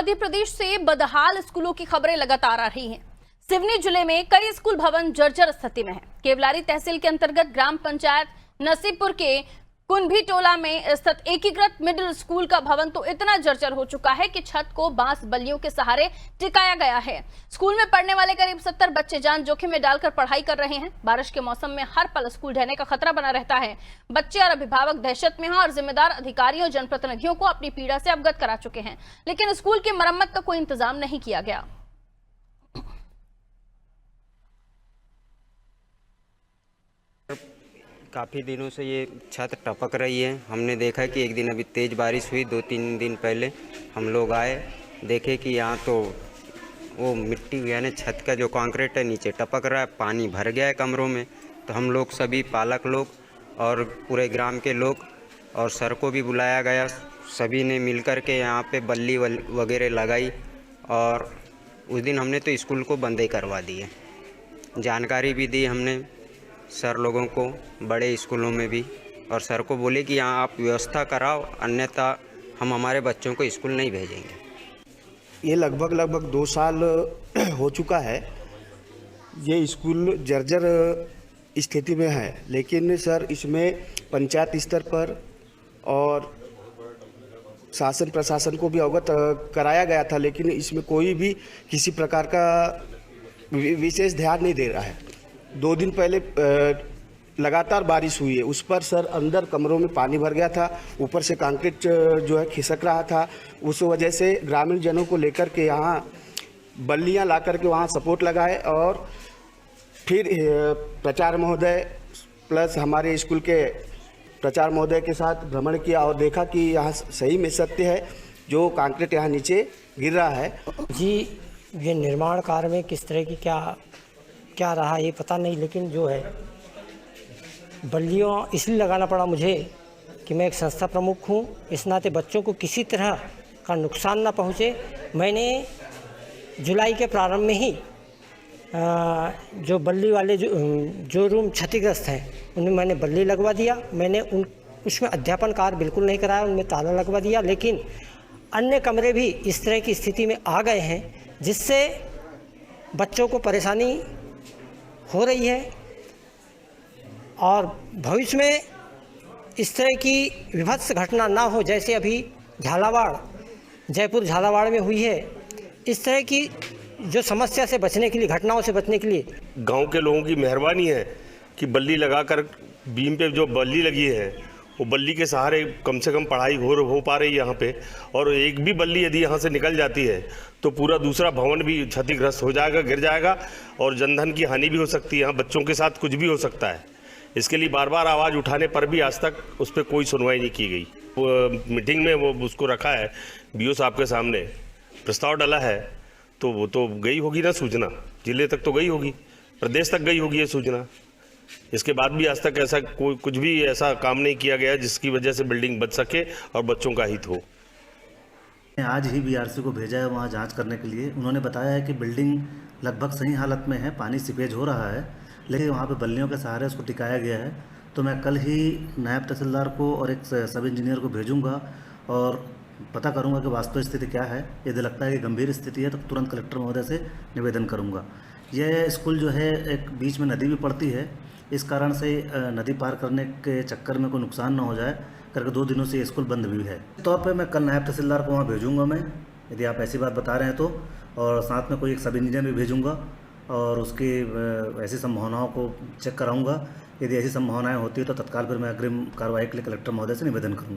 मध्य प्रदेश से बदहाल स्कूलों की खबरें लगातार आ रही हैं। सिवनी जिले में कई स्कूल भवन जर्जर स्थिति में है। केवलारी तहसील के अंतर्गत ग्राम पंचायत नसीबपुर के कुनभी टोला में स्थित एकीकृत मिडिल स्कूल का भवन तो इतना जर्जर हो चुका है कि छत को बांस बल्लियों के सहारे टिकाया गया है। स्कूल में पढ़ने वाले करीब 70 बच्चे जान जोखिम में डालकर पढ़ाई कर रहे हैं। बारिश के मौसम में हर पल स्कूल ढहने का खतरा बना रहता है। बच्चे और अभिभावक दहशत में हैं और जिम्मेदार अधिकारियों जनप्रतिनिधियों को अपनी पीड़ा से अवगत करा चुके हैं, लेकिन स्कूल की मरम्मत का कोई इंतजाम नहीं किया गया। काफ़ी दिनों से ये छत टपक रही है। हमने देखा कि एक दिन अभी तेज़ बारिश हुई, 2-3 दिन पहले हम लोग आए, देखे कि यहाँ तो वो मिट्टी यानी छत का जो कंक्रीट है नीचे टपक रहा है, पानी भर गया है कमरों में। तो हम लोग सभी पालक लोग और पूरे ग्राम के लोग और सर को भी बुलाया गया, सभी ने मिलकर के यहाँ पे बल्ली वगैरह लगाई और उस दिन हमने तो स्कूल को बंद ही करवा दिए। जानकारी भी दी हमने सर लोगों को बड़े स्कूलों में भी, और सर को बोले कि यहाँ आप व्यवस्था कराओ, अन्यथा हम हमारे बच्चों को स्कूल नहीं भेजेंगे। ये लगभग 2 साल हो चुका है। ये स्कूल जर्जर स्थिति में है, लेकिन सर इसमें पंचायत स्तर पर और शासन प्रशासन को भी अवगत कराया गया था, लेकिन इसमें कोई भी किसी प्रकार का विशेष ध्यान नहीं दे रहा है। 2 दिन पहले लगातार बारिश हुई है, उस पर सर अंदर कमरों में पानी भर गया था, ऊपर से कंक्रीट जो है खिसक रहा था। उस वजह से ग्रामीण जनों को लेकर के यहाँ बल्लियाँ ला कर के वहाँ सपोर्ट लगाए और फिर प्राचार्य महोदय प्लस हमारे स्कूल के प्राचार्य महोदय के साथ भ्रमण किया और देखा कि यहाँ सही में सत्य है, जो कंक्रीट यहाँ नीचे गिर रहा है। जी, ये निर्माण कार्य में किस तरह की क्या रहा ये पता नहीं, लेकिन जो है बल्लियों इसलिए लगाना पड़ा मुझे कि मैं एक संस्था प्रमुख हूँ, इस नाते बच्चों को किसी तरह का नुकसान ना पहुँचे। मैंने जुलाई के प्रारंभ में ही जो बल्ली वाले जो रूम क्षतिग्रस्त हैं उनमें मैंने बल्ली लगवा दिया। मैंने उसमें अध्यापन कार्य बिल्कुल नहीं कराया, उनमें ताला लगवा दिया, लेकिन अन्य कमरे भी इस तरह की स्थिति में आ गए हैं जिससे बच्चों को परेशानी हो रही है और भविष्य में इस तरह की विभत्स घटना ना हो जैसे अभी जयपुर झालावाड़ में हुई है। इस तरह की जो समस्या से बचने के लिए, घटनाओं से बचने के लिए गांव के लोगों की मेहरबानी है कि बल्ली लगाकर बीम पे जो बल्ली लगी है वो बल्ली के सहारे कम से कम पढ़ाई हो पा रही है यहाँ पे। और एक भी बल्ली यदि यहाँ से निकल जाती है तो पूरा दूसरा भवन भी क्षतिग्रस्त हो जाएगा, गिर जाएगा और जनधन की हानि भी हो सकती है। यहाँ बच्चों के साथ कुछ भी हो सकता है। इसके लिए बार बार आवाज़ उठाने पर भी आज तक उस पर कोई सुनवाई नहीं की गई। वो मीटिंग में वो उसको रखा है BO साहब के सामने, प्रस्ताव डाला है, तो वो तो गई होगी ना सूचना, जिले तक तो गई होगी, प्रदेश तक गई होगी ये सूचना। इसके बाद भी आज तक ऐसा कोई कुछ भी ऐसा काम नहीं किया गया जिसकी वजह से बिल्डिंग बच सके और बच्चों का हित हो। आज ही BRC को भेजा है वहाँ जांच करने के लिए। उन्होंने बताया है कि बिल्डिंग लगभग सही हालत में है, पानी सीपेज हो रहा है, लेकिन वहाँ पे बल्लियों के सहारे उसको टिकाया गया है। तो मैं कल ही नायब तहसीलदार को और एक सब इंजीनियर को भेजूँगा और पता करूँगा कि वास्तविक स्थिति क्या है। यदि लगता है कि गंभीर स्थिति है तो तुरंत कलेक्टर महोदय से निवेदन करूँगा। यह स्कूल जो है एक बीच में नदी भी पड़ती है, इस कारण से नदी पार करने के चक्कर में कोई नुकसान ना हो जाए करके 2 दिनों से स्कूल बंद भी है। तौर पे मैं कल नायब तहसीलदार को वहाँ भेजूँगा मैं, यदि आप ऐसी बात बता रहे हैं तो, और साथ में कोई एक सब इंजीनियर भी भेजूँगा और उसकी ऐसी संभावनाओं को चेक कराऊँगा। यदि ऐसी संभावनाएं होती है तो तत्काल फिर मैं अग्रिम कार्रवाई के लिए कलेक्टर महोदय से निवेदन करूँगा।